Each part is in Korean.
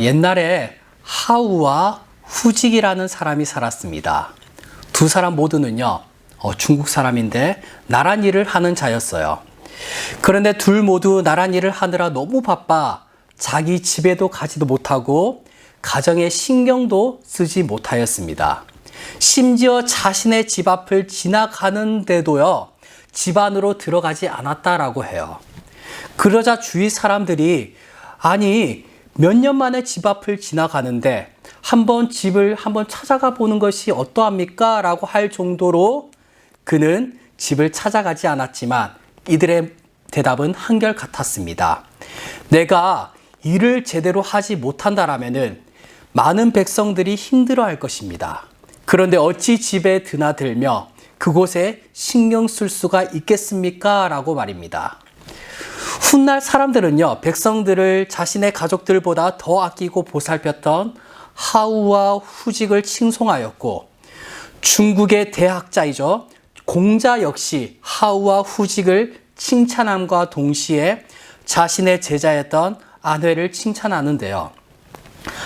옛날에 하우와 후직이라는 사람이 살았습니다. 두 사람 모두는요, 중국 사람인데 나란 일을 하는 자였어요. 그런데 둘 모두 나란 일을 하느라 너무 바빠 자기 집에도 가지도 못하고 가정에 신경도 쓰지 못하였습니다. 심지어 자신의 집 앞을 지나가는데도요, 집 안으로 들어가지 않았다라고 해요. 그러자 주위 사람들이 아니 몇 년 만에 집 앞을 지나가는데 집을 한번 찾아가 보는 것이 어떠합니까? 라고 할 정도로 그는 집을 찾아가지 않았지만 이들의 대답은 한결같았습니다. 내가 일을 제대로 하지 못한다라면은 많은 백성들이 힘들어할 것입니다. 그런데 어찌 집에 드나들며 그곳에 신경 쓸 수가 있겠습니까? 라고 말입니다. 훗날 사람들은요, 백성들을 자신의 가족들보다 더 아끼고 보살폈던 하우와 후직을 칭송하였고, 중국의 대학자이죠, 공자 역시 하우와 후직을 칭찬함과 동시에 자신의 제자였던 안회를 칭찬하는데요.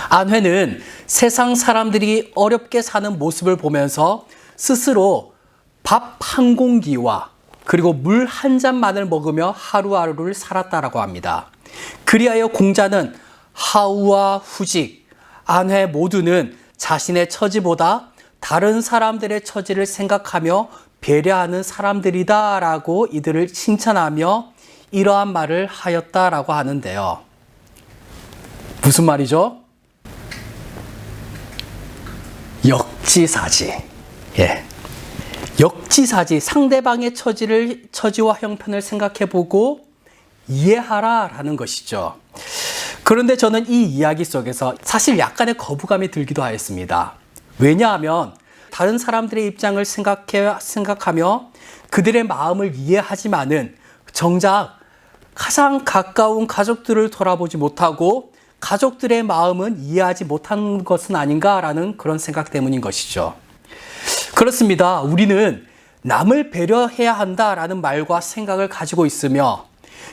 안회는 세상 사람들이 어렵게 사는 모습을 보면서 스스로 밥 한 공기와 그리고 물 한 잔만을 먹으며 하루하루를 살았다라고 합니다. 그리하여 공자는 하우와 후직, 안회 모두는 자신의 처지보다 다른 사람들의 처지를 생각하며 배려하는 사람들이다라고 이들을 칭찬하며 이러한 말을 하였다라고 하는데요. 무슨 말이죠? 역지사지. 예. 역지사지, 상대방의 처지와 형편을 생각해보고 이해하라라는 것이죠. 그런데 저는 이 이야기 속에서 사실 약간의 거부감이 들기도 하였습니다. 왜냐하면 다른 사람들의 입장을 생각하며 그들의 마음을 이해하지만은 정작 가장 가까운 가족들을 돌아보지 못하고 가족들의 마음은 이해하지 못한 것은 아닌가라는 그런 생각 때문인 것이죠. 그렇습니다. 우리는 남을 배려해야 한다라는 말과 생각을 가지고 있으며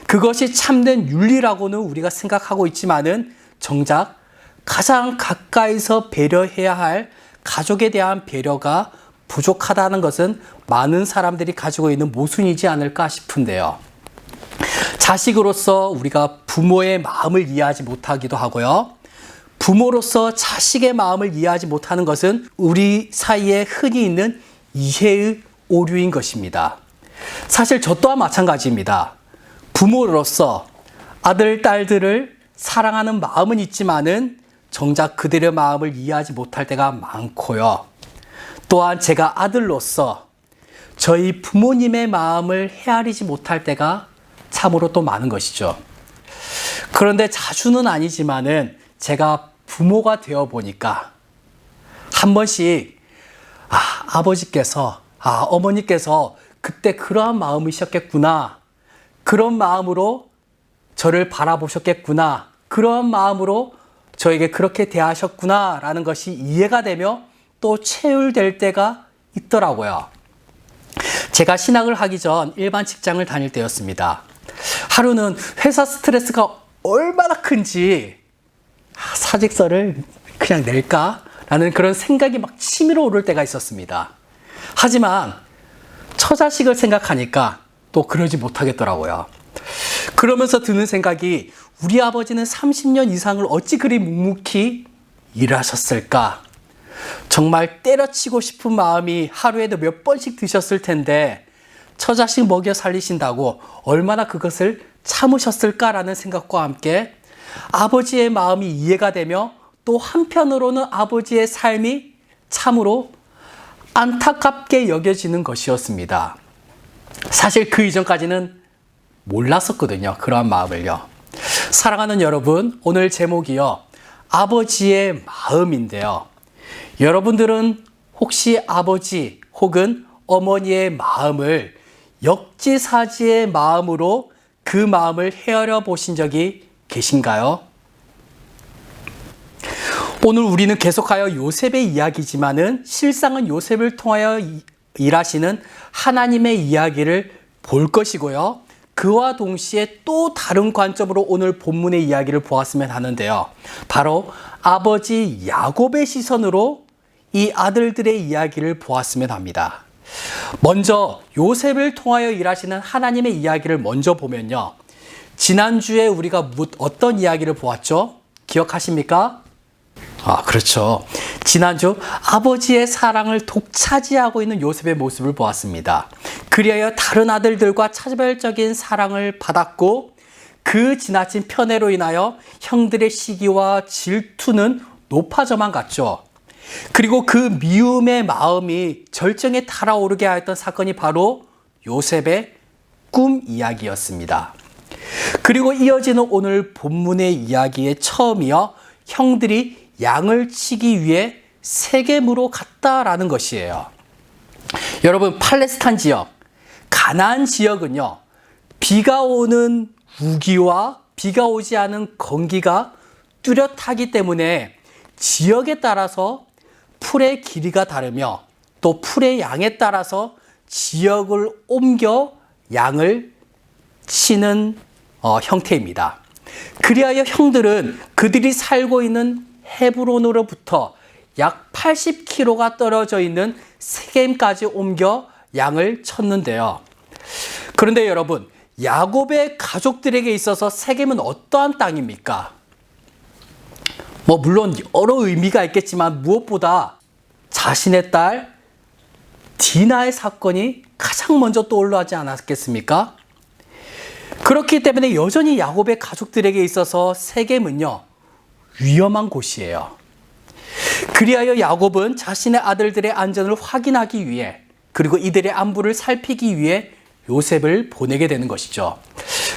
그것이 참된 윤리라고는 우리가 생각하고 있지만은 정작 가장 가까이서 배려해야 할 가족에 대한 배려가 부족하다는 것은 많은 사람들이 가지고 있는 모순이지 않을까 싶은데요. 자식으로서 우리가 부모의 마음을 이해하지 못하기도 하고요. 부모로서 자식의 마음을 이해하지 못하는 것은 우리 사이에 흔히 있는 이해의 오류인 것입니다. 사실 저 또한 마찬가지입니다. 부모로서 아들, 딸들을 사랑하는 마음은 있지만은 정작 그들의 마음을 이해하지 못할 때가 많고요. 또한 제가 아들로서 저희 부모님의 마음을 헤아리지 못할 때가 참으로 또 많은 것이죠. 그런데 자주는 아니지만은 제가 부모가 되어 보니까 한 번씩 아버지께서 어머니께서 그때 그러한 마음이셨겠구나, 그런 마음으로 저를 바라보셨겠구나, 그런 마음으로 저에게 그렇게 대하셨구나 라는 것이 이해가 되며 또 체휼될 때가 있더라고요. 제가 신학을 하기 전 일반 직장을 다닐 때였습니다. 하루는 회사 스트레스가 얼마나 큰지 사직서를 그냥 낼까? 라는 그런 생각이 막 치밀어 오를 때가 있었습니다. 하지만 처자식을 생각하니까 또 그러지 못하겠더라고요. 그러면서 드는 생각이 우리 아버지는 30년 이상을 어찌 그리 묵묵히 일하셨을까? 정말 때려치고 싶은 마음이 하루에도 몇 번씩 드셨을 텐데 처자식 먹여 살리신다고 얼마나 그것을 참으셨을까라는 생각과 함께 아버지의 마음이 이해가 되며 또 한편으로는 아버지의 삶이 참으로 안타깝게 여겨지는 것이었습니다. 사실 그 이전까지는 몰랐었거든요. 그러한 마음을요. 사랑하는 여러분, 오늘 제목이요, 아버지의 마음인데요. 여러분들은 혹시 아버지 혹은 어머니의 마음을 역지사지의 마음으로 그 마음을 헤아려 보신 적이 계신가요? 오늘 우리는 계속하여 요셉의 이야기지만은 실상은 요셉을 통하여 일하시는 하나님의 이야기를 볼 것이고요. 그와 동시에 또 다른 관점으로 오늘 본문의 이야기를 보았으면 하는데요. 바로 아버지 야곱의 시선으로 이 아들들의 이야기를 보았으면 합니다. 먼저 요셉을 통하여 일하시는 하나님의 이야기를 먼저 보면요. 지난주에 우리가 어떤 이야기를 보았죠? 기억하십니까? 그렇죠. 지난주 아버지의 사랑을 독차지하고 있는 요셉의 모습을 보았습니다. 그리하여 다른 아들들과 차별적인 사랑을 받았고 그 지나친 편애로 인하여 형들의 시기와 질투는 높아져만 갔죠. 그리고 그 미움의 마음이 절정에 달아오르게 하였던 사건이 바로 요셉의 꿈 이야기였습니다. 그리고 이어지는 오늘 본문의 이야기의 처음이요. 형들이 양을 치기 위해 세겜으로 갔다라는 것이에요. 여러분, 팔레스타인 지역, 가나안 지역은요. 비가 오는 우기와 비가 오지 않은 건기가 뚜렷하기 때문에 지역에 따라서 풀의 길이가 다르며 또 풀의 양에 따라서 지역을 옮겨 양을 치는 형태입니다. 그리하여 형들은 그들이 살고 있는 헤브론으로부터 약 80km가 떨어져 있는 세겜까지 옮겨 양을 쳤는데요. 그런데 여러분, 야곱의 가족들에게 있어서 세겜은 어떠한 땅입니까? 물론 여러 의미가 있겠지만 무엇보다 자신의 딸 디나의 사건이 가장 먼저 떠올라지 않았겠습니까? 그렇기 때문에 여전히 야곱의 가족들에게 있어서 세겜은요, 위험한 곳이에요. 그리하여 야곱은 자신의 아들들의 안전을 확인하기 위해 그리고 이들의 안부를 살피기 위해 요셉을 보내게 되는 것이죠.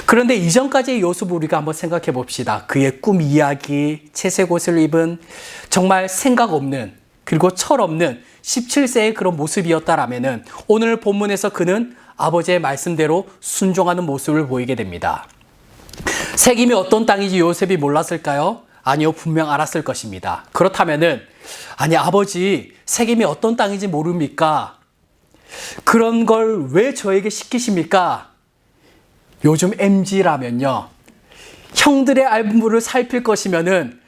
그런데 이전까지의 요셉을 우리가 한번 생각해 봅시다. 그의 꿈 이야기, 채색 옷을 입은 정말 생각 없는 그리고 철없는 17세의 그런 모습이었다라면은 오늘 본문에서 그는 아버지의 말씀대로 순종하는 모습을 보이게 됩니다. 세겜이 어떤 땅인지 요셉이 몰랐을까요? 아니요, 분명 알았을 것입니다. 그렇다면은 아니 아버지, 세겜이 어떤 땅인지 모릅니까? 그런 걸 왜 저에게 시키십니까? 요즘 MZ라면요, 형들의 안부를 살필 것이면은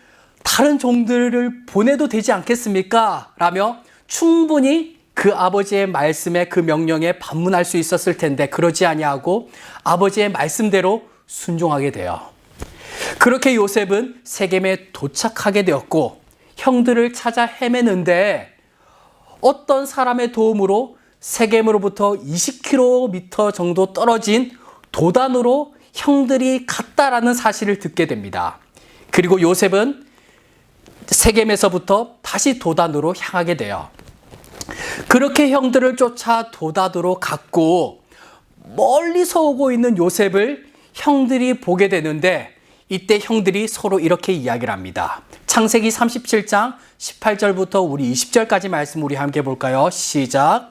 다른 종들을 보내도 되지 않겠습니까? 라며 충분히 그 아버지의 말씀에 그 명령에 반문할 수 있었을 텐데 그러지 아니하고 아버지의 말씀대로 순종하게 돼요. 그렇게 요셉은 세겜에 도착하게 되었고 형들을 찾아 헤매는데 어떤 사람의 도움으로 세겜으로부터 20km 정도 떨어진 도단으로 형들이 갔다라는 사실을 듣게 됩니다. 그리고 요셉은 세겜에서부터 다시 도단으로 향하게 돼요. 그렇게 형들을 쫓아 도단으로 갔고 멀리서 오고 있는 요셉을 형들이 보게 되는데 이때 형들이 서로 이렇게 이야기를 합니다. 창세기 37장 18절부터 우리 20절까지 말씀 우리 함께 볼까요? 시작.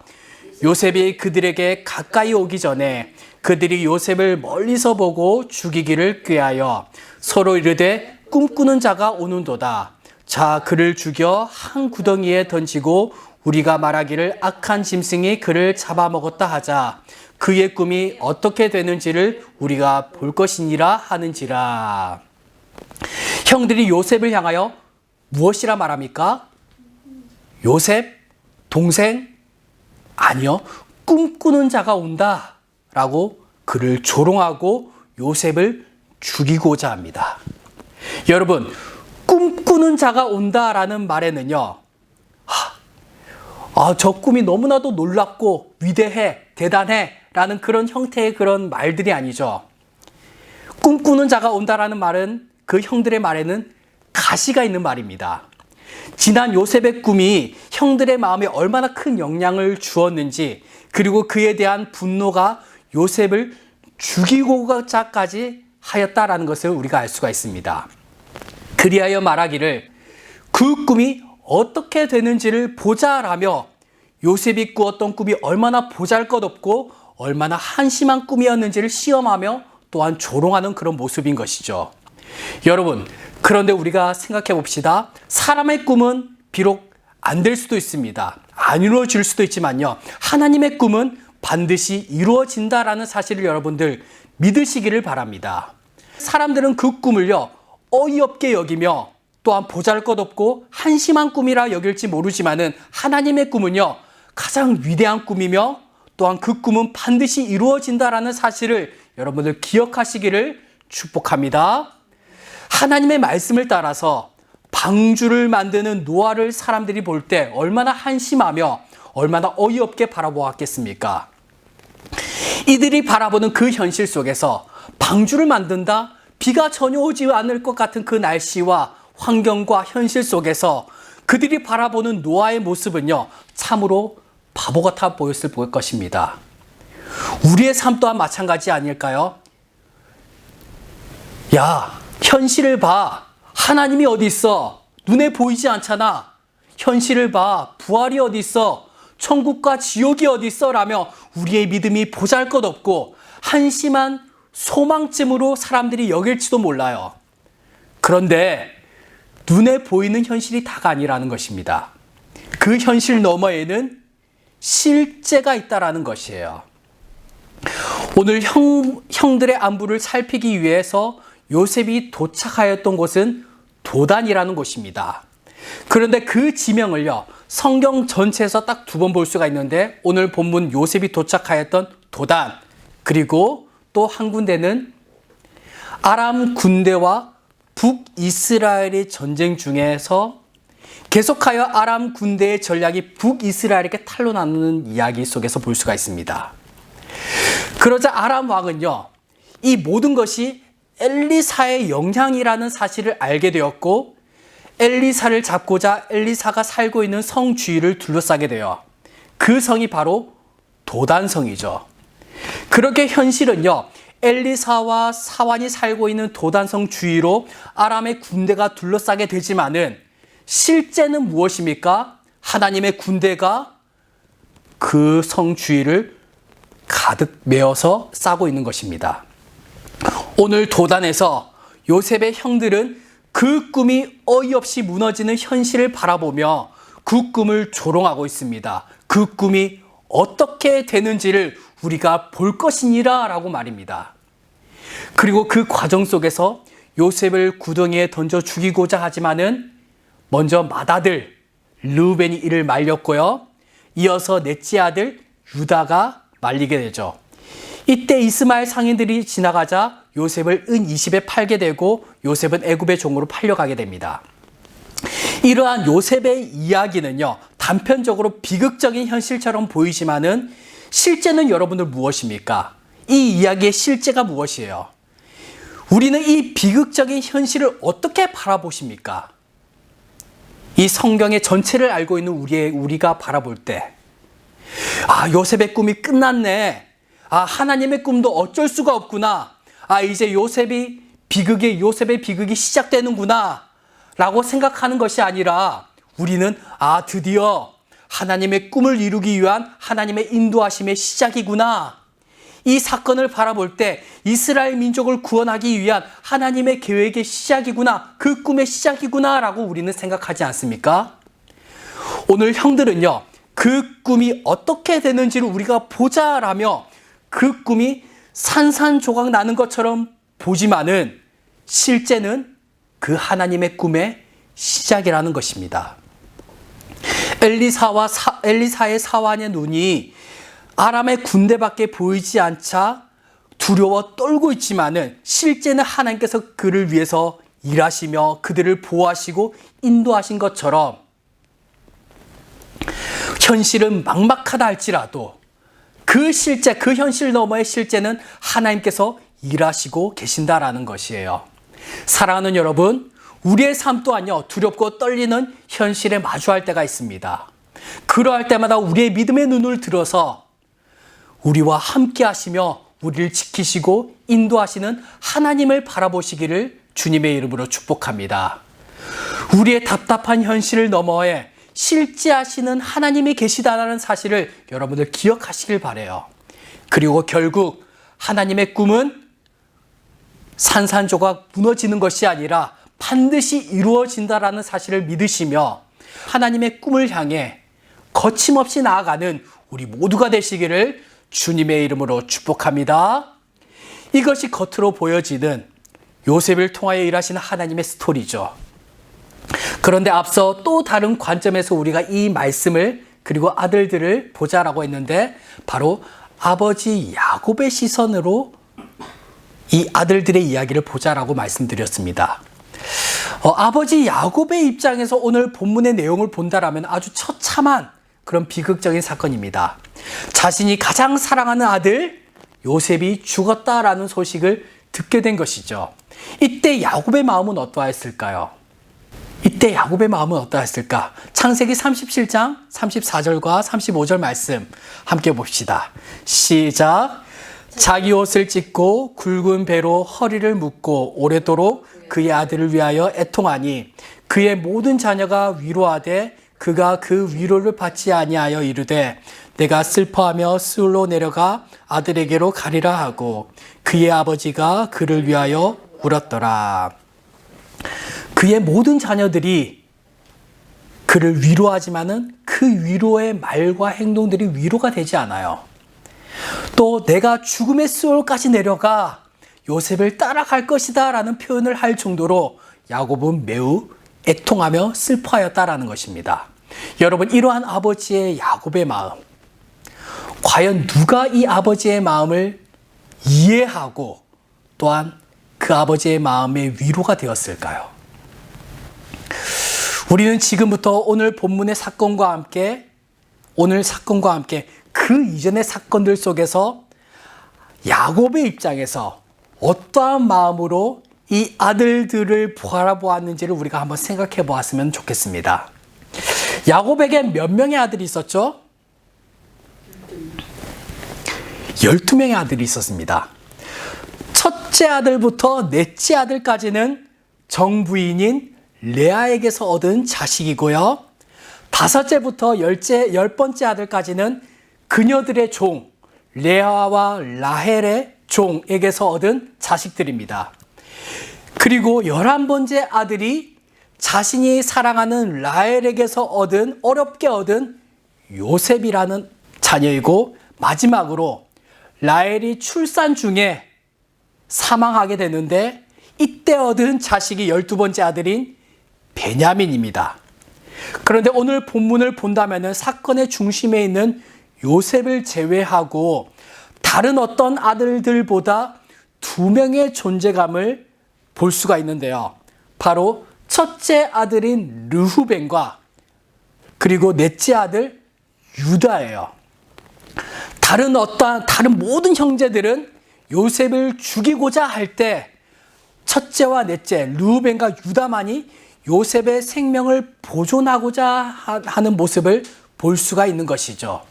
요셉이 그들에게 가까이 오기 전에 그들이 요셉을 멀리서 보고 죽이기를 꾀하여 서로 이르되 꿈꾸는 자가 오는도다. 자, 그를 죽여 한 구덩이에 던지고 우리가 말하기를 악한 짐승이 그를 잡아먹었다 하자. 그의 꿈이 어떻게 되는지를 우리가 볼 것이니라 하는지라. 형들이 요셉을 향하여 무엇이라 말합니까? 요셉? 동생? 아니요, 꿈꾸는 자가 온다 라고 그를 조롱하고 요셉을 죽이고자 합니다. 여러분, 꿈꾸는 자가 온다라는 말에는요, 저 꿈이 너무나도 놀랍고 위대해, 대단해 라는 그런 형태의 그런 말들이 아니죠. 꿈꾸는 자가 온다라는 말은 그 형들의 말에는 가시가 있는 말입니다. 지난 요셉의 꿈이 형들의 마음에 얼마나 큰 영향을 주었는지, 그리고 그에 대한 분노가 요셉을 죽이고자까지 하였다라는 것을 우리가 알 수가 있습니다. 그리하여 말하기를 그 꿈이 어떻게 되는지를 보자라며 요셉이 꾸었던 꿈이 얼마나 보잘것없고 얼마나 한심한 꿈이었는지를 시험하며 또한 조롱하는 그런 모습인 것이죠. 여러분, 그런데 우리가 생각해 봅시다. 사람의 꿈은 비록 안 될 수도 있습니다. 안 이루어질 수도 있지만요, 하나님의 꿈은 반드시 이루어진다라는 사실을 여러분들 믿으시기를 바랍니다. 사람들은 그 꿈을요, 어이없게 여기며 또한 보잘것없고 한심한 꿈이라 여길지 모르지만은 하나님의 꿈은요, 가장 위대한 꿈이며 또한 그 꿈은 반드시 이루어진다라는 사실을 여러분들 기억하시기를 축복합니다. 하나님의 말씀을 따라서 방주를 만드는 노아를 사람들이 볼 때 얼마나 한심하며 얼마나 어이없게 바라보았겠습니까? 이들이 바라보는 그 현실 속에서 방주를 만든다? 비가 전혀 오지 않을 것 같은 그 날씨와 환경과 현실 속에서 그들이 바라보는 노아의 모습은요, 참으로 바보 같아 보였을 것입니다. 우리의 삶 또한 마찬가지 아닐까요? 야, 현실을 봐. 하나님이 어디 있어? 눈에 보이지 않잖아. 현실을 봐. 부활이 어디 있어? 천국과 지옥이 어디 있어? 라며 우리의 믿음이 보잘것없고 한심한 소망쯤으로 사람들이 여길지도 몰라요. 그런데 눈에 보이는 현실이 다가 아니라는 것입니다. 그 현실 너머에는 실제가 있다라는 것이에요. 오늘 형들의 안부를 살피기 위해서 요셉이 도착하였던 곳은 도단이라는 곳입니다. 그런데 그 지명을요, 성경 전체에서 딱 2번 볼 수가 있는데 오늘 본문 요셉이 도착하였던 도단, 그리고 또 한 군데는 아람 군대와 북이스라엘의 전쟁 중에서 계속하여 아람 군대의 전략이 북이스라엘에게 탄로나는 이야기 속에서 볼 수가 있습니다. 그러자 아람 왕은요, 이 모든 것이 엘리사의 영향이라는 사실을 알게 되었고 엘리사를 잡고자 엘리사가 살고 있는 성 주위를 둘러싸게 되어 그 성이 바로 도단성이죠. 그렇게 현실은요, 엘리사와 사환이 살고 있는 도단성 주위로 아람의 군대가 둘러싸게 되지만은 실제는 무엇입니까? 하나님의 군대가 그 성 주위를 가득 메어서 싸고 있는 것입니다. 오늘 도단에서 요셉의 형들은 그 꿈이 어이없이 무너지는 현실을 바라보며 그 꿈을 조롱하고 있습니다. 그 꿈이 어떻게 되는지를 우리가 볼 것이니라 라고 말입니다. 그리고 그 과정 속에서 요셉을 구덩이에 던져 죽이고자 하지만은 먼저 맏아들 르우벤이 이를 말렸고요. 이어서 넷째 아들 유다가 말리게 되죠. 이때 이스마엘 상인들이 지나가자 요셉을 은 20에 팔게 되고 요셉은 애굽의 종으로 팔려가게 됩니다. 이러한 요셉의 이야기는요, 단편적으로 비극적인 현실처럼 보이지만은 실제는 여러분들 무엇입니까? 이 이야기의 실제가 무엇이에요? 우리는 이 비극적인 현실을 어떻게 바라보십니까? 이 성경의 전체를 알고 있는 우리가 바라볼 때, 아, 요셉의 꿈이 끝났네. 아, 하나님의 꿈도 어쩔 수가 없구나. 아, 이제 요셉의 비극이 시작되는구나. 라고 생각하는 것이 아니라 우리는 아, 드디어 하나님의 꿈을 이루기 위한 하나님의 인도하심의 시작이구나. 이 사건을 바라볼 때 이스라엘 민족을 구원하기 위한 하나님의 계획의 시작이구나. 그 꿈의 시작이구나. 라고 우리는 생각하지 않습니까? 오늘 형들은요, 그 꿈이 어떻게 되는지를 우리가 보자라며 그 꿈이 산산조각 나는 것처럼 보지만은 실제는 그 하나님의 꿈의 시작이라는 것입니다. 엘리사의 사환의 눈이 아람의 군대밖에 보이지 않자 두려워 떨고 있지만은 실제는 하나님께서 그를 위해서 일하시며 그들을 보호하시고 인도하신 것처럼 현실은 막막하다 할지라도 그 현실 너머의 실제는 하나님께서 일하시고 계신다라는 것이에요. 사랑하는 여러분, 우리의 삶 또한요, 두렵고 떨리는 현실에 마주할 때가 있습니다. 그러할 때마다 우리의 믿음의 눈을 들어서 우리와 함께 하시며 우리를 지키시고 인도하시는 하나님을 바라보시기를 주님의 이름으로 축복합니다. 우리의 답답한 현실을 너머에 실제하시는 하나님이 계시다는 사실을 여러분들 기억하시길 바라요. 그리고 결국 하나님의 꿈은 산산조각 무너지는 것이 아니라 반드시 이루어진다라는 사실을 믿으시며 하나님의 꿈을 향해 거침없이 나아가는 우리 모두가 되시기를 주님의 이름으로 축복합니다. 이것이 겉으로 보여지는 요셉을 통하여 일하시는 하나님의 스토리죠. 그런데 앞서 또 다른 관점에서 우리가 이 말씀을 그리고 아들들을 보자라고 했는데 바로 아버지 야곱의 시선으로 이 아들들의 이야기를 보자라고 말씀드렸습니다. 아버지 야곱의 입장에서 오늘 본문의 내용을 본다라면 아주 처참한 그런 비극적인 사건입니다. 자신이 가장 사랑하는 아들 요셉이 죽었다라는 소식을 듣게 된 것이죠. 이때 야곱의 마음은 어떠했을까요? 창세기 37장 34절과 35절 말씀 함께 봅시다. 시작. 자기 옷을 찢고 굵은 배로 허리를 묶고 오래도록 그의 아들을 위하여 애통하니 그의 모든 자녀가 위로하되 그가 그 위로를 받지 아니하여 이르되 내가 슬퍼하며 스울로 내려가 아들에게로 가리라 하고 그의 아버지가 그를 위하여 울었더라. 그의 모든 자녀들이 그를 위로하지만은 그 위로의 말과 행동들이 위로가 되지 않아요. 또 내가 죽음의 수월까지 내려가 요셉을 따라갈 것이다 라는 표현을 할 정도로 야곱은 매우 애통하며 슬퍼하였다라는 것입니다. 여러분, 이러한 아버지의 야곱의 마음, 과연 누가 이 아버지의 마음을 이해하고 또한 그 아버지의 마음의 위로가 되었을까요? 우리는 지금부터 오늘 본문의 사건과 함께 그 이전의 사건들 속에서 야곱의 입장에서 어떠한 마음으로 이 아들들을 바라보았는지를 우리가 한번 생각해 보았으면 좋겠습니다. 야곱에게 몇 명의 아들이 있었죠? 12명의 아들이 있었습니다. 첫째 아들부터 넷째 아들까지는 정부인인 레아에게서 얻은 자식이고요. 다섯째부터 열 번째 아들까지는 그녀들의 종 레아와 라헬의 종에게서 얻은 자식들입니다. 그리고 11번째 아들이 자신이 사랑하는 라헬에게서 어렵게 얻은 요셉이라는 자녀이고, 마지막으로 라헬이 출산 중에 사망하게 되는데 이때 얻은 자식이 12번째 아들인 베냐민입니다. 그런데 오늘 본문을 본다면 사건의 중심에 있는 요셉을 제외하고 다른 어떤 아들들보다 2명의 존재감을 볼 수가 있는데요. 바로 첫째 아들인 르후벤과 그리고 넷째 아들 유다예요. 다른 모든 형제들은 요셉을 죽이고자 할 때 첫째와 넷째 르후벤과 유다만이 요셉의 생명을 보존하고자 하는 모습을 볼 수가 있는 것이죠.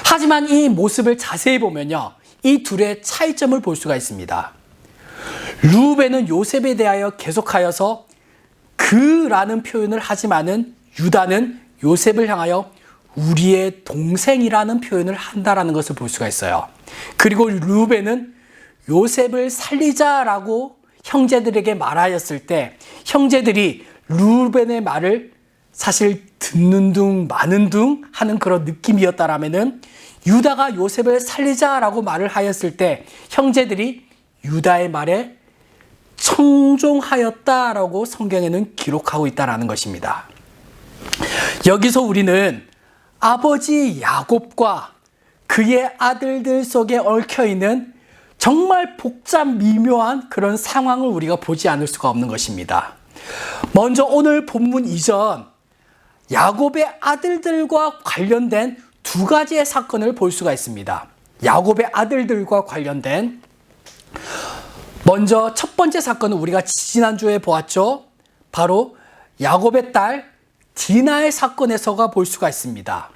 하지만 이 모습을 자세히 보면요, 이 둘의 차이점을 볼 수가 있습니다. 르후벤은 요셉에 대하여 계속하여서 그라는 표현을 하지만은 유다는 요셉을 향하여 우리의 동생이라는 표현을 한다라는 것을 볼 수가 있어요. 그리고 르후벤은 요셉을 살리자라고 형제들에게 말하였을 때 형제들이 르후벤의 말을 사실 듣는 둥 마는 둥 하는 그런 느낌이었다라면은 유다가 요셉을 살리자라고 말을 하였을 때 형제들이 유다의 말에 청종하였다라고 성경에는 기록하고 있다라는 것입니다. 여기서 우리는 아버지 야곱과 그의 아들들 속에 얽혀있는 정말 복잡 미묘한 그런 상황을 우리가 보지 않을 수가 없는 것입니다. 먼저 오늘 본문 이전 야곱의 아들들과 관련된 2가지의 사건을 볼 수가 있습니다. 야곱의 아들들과 관련된 먼저 첫 번째 사건은 우리가 지난주에 보았죠. 바로 야곱의 딸 디나의 사건에서가 볼 수가 있습니다.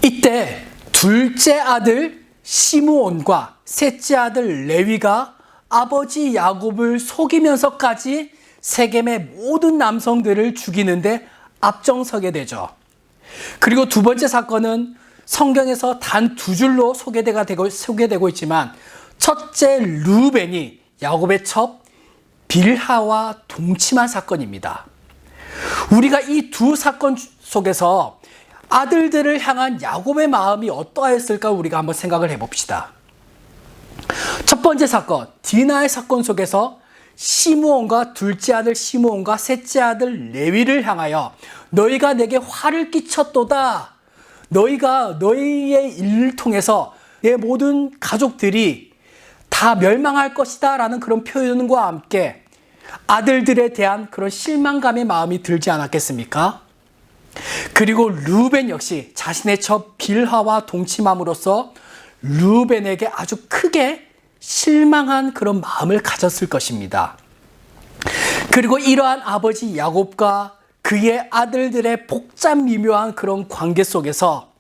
이때 둘째 아들 시므온과 셋째 아들 레위가 아버지 야곱을 속이면서까지 세겜의 모든 남성들을 죽이는데 앞장서게 되죠. 그리고 두 번째 사건은 성경에서 단 2줄로 소개되고 있지만 첫째 르우벤이 야곱의 첩 빌하와 동침한 사건입니다. 우리가 이 두 사건 속에서 아들들을 향한 야곱의 마음이 어떠했을까 우리가 한번 생각을 해봅시다. 첫 번째 사건, 디나의 사건 속에서 시므온과 둘째 아들 시므온과 셋째 아들 레위를 향하여 너희가 내게 화를 끼쳤도다. 너희가 너희의 일을 통해서 내 모든 가족들이 다 멸망할 것이다 라는 그런 표현과 함께 아들들에 대한 그런 실망감의 마음이 들지 않았겠습니까? 그리고 르우벤 역시 자신의 첫 빌하와 동침함으로써 르우벤에게 아주 크게 실망한 그런 마음을 가졌을 것입니다. 그리고 이러한 아버지 야곱과 그의 아들들의 복잡 미묘한 그런 관계 속에서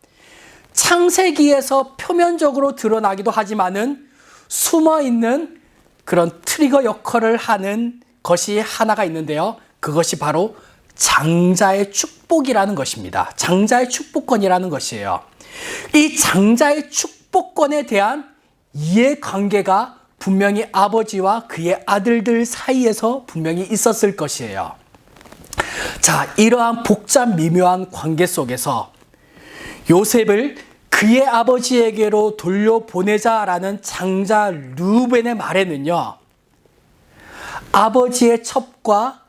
창세기에서 표면적으로 드러나기도 하지만은 숨어있는 그런 트리거 역할을 하는 것이 하나가 있는데요. 그것이 바로 장자의 축복이라는 것입니다. 장자의 축복권이라는 것이에요. 이 장자의 축복권에 대한 이해관계가 분명히 아버지와 그의 아들들 사이에서 분명히 있었을 것이에요. 자, 이러한 복잡 미묘한 관계 속에서 요셉을 그의 아버지에게로 돌려보내자라는 장자 르우벤의 말에는요, 아버지의 첩과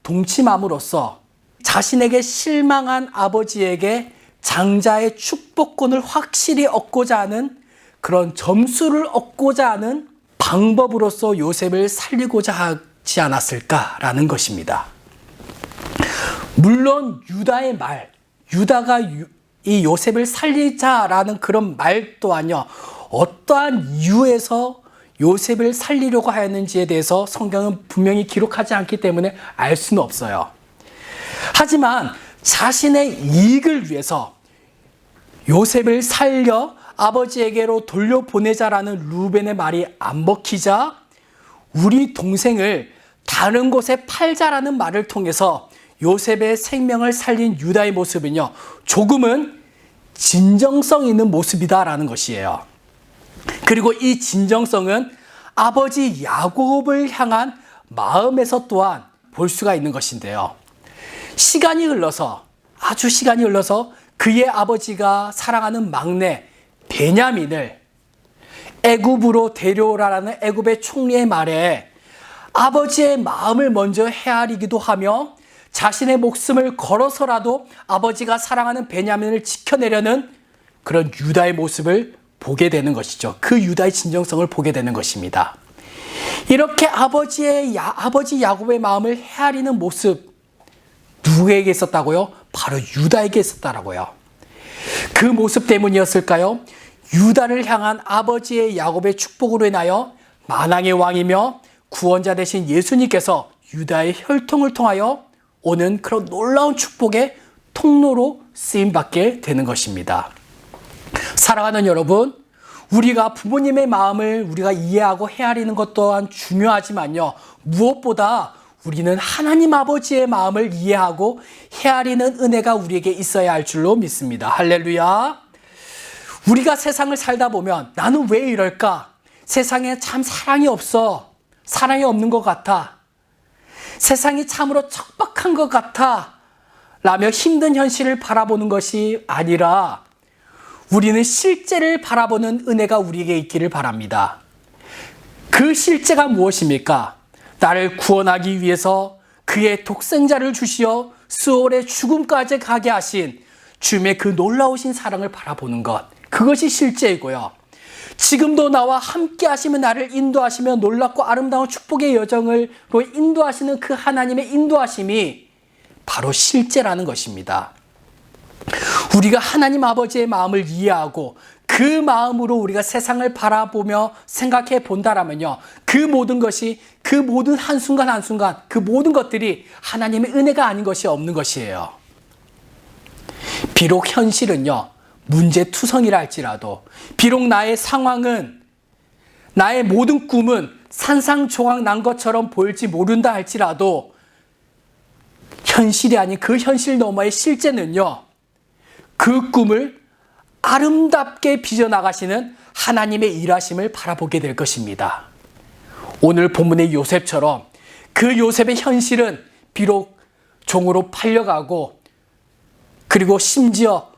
동침함으로써 자신에게 실망한 아버지에게 장자의 축복권을 확실히 얻고자 하는 그런 점수를 얻고자 하는 방법으로서 요셉을 살리고자 하지 않았을까라는 것입니다. 물론 유다의 말, 유다가 이 요셉을 살리자라는 그런 말 또한요, 어떠한 이유에서 요셉을 살리려고 하였는지에 대해서 성경은 분명히 기록하지 않기 때문에 알 수는 없어요. 하지만 자신의 이익을 위해서 요셉을 살려 아버지에게로 돌려보내자라는 르우벤의 말이 안 먹히자 우리 동생을 다른 곳에 팔자라는 말을 통해서 요셉의 생명을 살린 유다의 모습은요, 조금은 진정성 있는 모습이다라는 것이에요. 그리고 이 진정성은 아버지 야곱을 향한 마음에서 또한 볼 수가 있는 것인데요. 시간이 흘러서, 아주 시간이 흘러서 그의 아버지가 사랑하는 막내 베냐민을 애굽으로 데려오라라는 애굽의 총리의 말에 아버지의 마음을 먼저 헤아리기도 하며 자신의 목숨을 걸어서라도 아버지가 사랑하는 베냐민을 지켜내려는 그런 유다의 모습을 보게 되는 것이죠. 그 유다의 진정성을 보게 되는 것입니다. 이렇게 아버지 야곱의 마음을 헤아리는 모습, 누구에게 있었다고요? 바로 유다에게 있었다라고요. 그 모습 때문이었을까요? 유다를 향한 아버지의 야곱의 축복으로 인하여 만왕의 왕이며 구원자 되신 예수님께서 유다의 혈통을 통하여 오는 그런 놀라운 축복의 통로로 쓰임받게 되는 것입니다. 사랑하는 여러분, 우리가 부모님의 마음을 우리가 이해하고 헤아리는 것 또한 중요하지만요, 무엇보다 우리는 하나님 아버지의 마음을 이해하고 헤아리는 은혜가 우리에게 있어야 할 줄로 믿습니다. 할렐루야. 우리가 세상을 살다 보면 나는 왜 이럴까? 세상에 참 사랑이 없어. 사랑이 없는 것 같아. 세상이 참으로 척박한 것 같아. 라며 힘든 현실을 바라보는 것이 아니라 우리는 실제를 바라보는 은혜가 우리에게 있기를 바랍니다. 그 실제가 무엇입니까? 나를 구원하기 위해서 그의 독생자를 주시어 스올의 죽음까지 가게 하신 주님의 그 놀라우신 사랑을 바라보는 것, 그것이 실제이고요. 지금도 나와 함께 하시며 나를 인도하시며 놀랍고 아름다운 축복의 여정으로 인도하시는 그 하나님의 인도하심이 바로 실제라는 것입니다. 우리가 하나님 아버지의 마음을 이해하고 그 마음으로 우리가 세상을 바라보며 생각해 본다라면요, 그 모든 것이, 그 모든 한순간 한순간 그 모든 것들이 하나님의 은혜가 아닌 것이 없는 것이에요. 비록 현실은요, 문제투성이라 할지라도, 비록 나의 상황은, 나의 모든 꿈은 산상조각 난 것처럼 보일지 모른다 할지라도 현실이 아닌 그 현실 너머의 실제는요, 그 꿈을 아름답게 빚어나가시는 하나님의 일하심을 바라보게 될 것입니다. 오늘 본문의 요셉처럼 그 요셉의 현실은 비록 종으로 팔려가고 그리고 심지어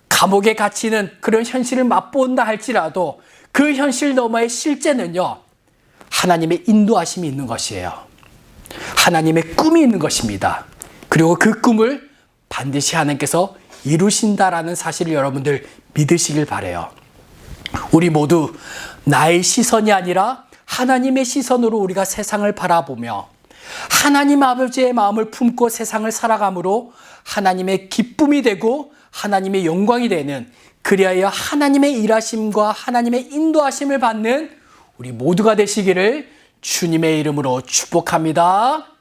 감옥에 갇히는 그런 현실을 맛본다 할지라도 그 현실 너머의 실제는요, 하나님의 인도하심이 있는 것이에요. 하나님의 꿈이 있는 것입니다. 그리고 그 꿈을 반드시 하나님께서 이루신다라는 사실을 여러분들 믿으시길 바라요. 우리 모두 나의 시선이 아니라 하나님의 시선으로 우리가 세상을 바라보며 하나님 아버지의 마음을 품고 세상을 살아감으로 하나님의 기쁨이 되고 하나님의 영광이 되는, 그리하여 하나님의 일하심과 하나님의 인도하심을 받는 우리 모두가 되시기를 주님의 이름으로 축복합니다.